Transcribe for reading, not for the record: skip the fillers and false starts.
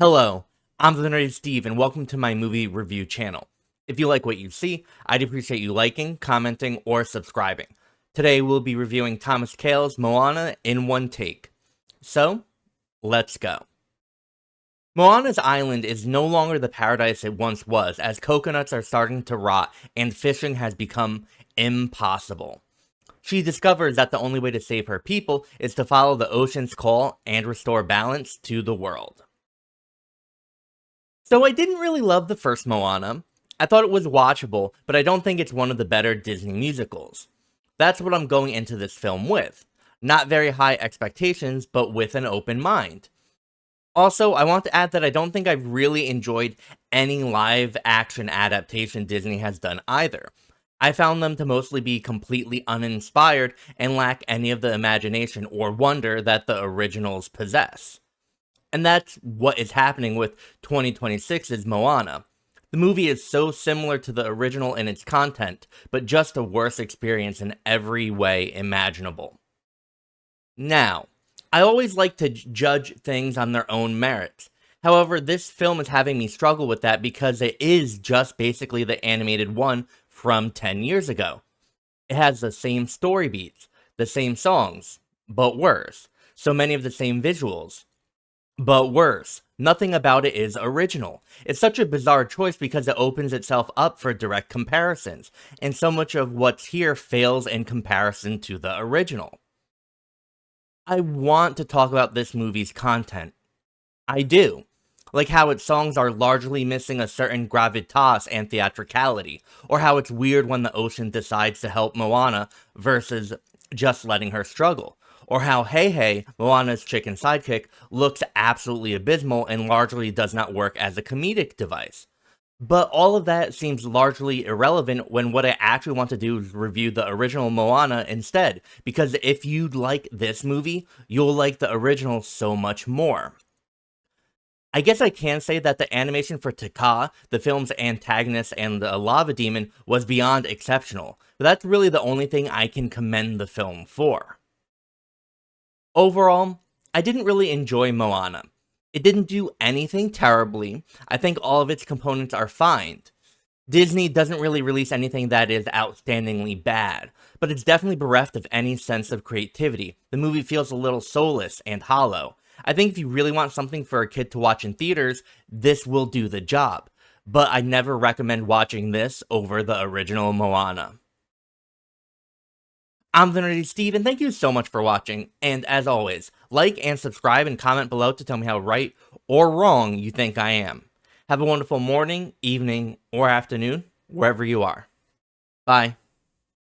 Hello, I'm TheNerdySteve and welcome to my movie review channel. If you like what you see, I'd appreciate you liking, commenting, or subscribing. Today we'll be reviewing Thomas Kail's Moana in one take. So, let's go. Moana's island is no longer the paradise it once was, as coconuts are starting to rot and fishing has become impossible. She discovers that the only way to save her people is to follow the ocean's call and restore balance to the world. So I didn't really love the first Moana. I thought it was watchable, but I don't think it's one of the better Disney musicals. That's what I'm going into this film with. Not very high expectations, but with an open mind. Also, I want to add that I don't think I've really enjoyed any live action adaptation Disney has done either. I found them to mostly be completely uninspired and lack any of the imagination or wonder that the originals possess. And that's what is happening with 2026's Moana. The movie is so similar to the original in its content, but just a worse experience in every way imaginable. Now, I always like to judge things on their own merits. However, this film is having me struggle with that because it is just basically the animated one from 10 years ago. It has the same story beats, the same songs, but worse. So many of the same visuals, but worse. Nothing about it is original. It's such a bizarre choice because it opens itself up for direct comparisons, and so much of what's here fails in comparison to the original. I want to talk about this movie's content. I do. Like how its songs are largely missing a certain gravitas and theatricality, or how it's weird when the ocean decides to help Moana versus just letting her struggle. Or how Hey Hey, Moana's chicken sidekick, looks absolutely abysmal and largely does not work as a comedic device. But all of that seems largely irrelevant when what I actually want to do is review the original Moana instead, because if you like this movie, you'll like the original so much more. I guess I can say that the animation for Taka, the film's antagonist and the lava demon, was beyond exceptional, but that's really the only thing I can commend the film for. Overall, I didn't really enjoy Moana. It didn't do anything terribly. I think all of its components are fine. Disney doesn't really release anything that is outstandingly bad, but it's definitely bereft of any sense of creativity. The movie feels a little soulless and hollow. I think if you really want something for a kid to watch in theaters, this will do the job. But I never recommend watching this over the original Moana. I'm TheNerdySteve, and thank you so much for watching, and as always, like and subscribe and comment below to tell me how right or wrong you think I am. Have a wonderful morning, evening, or afternoon, wherever you are. Bye.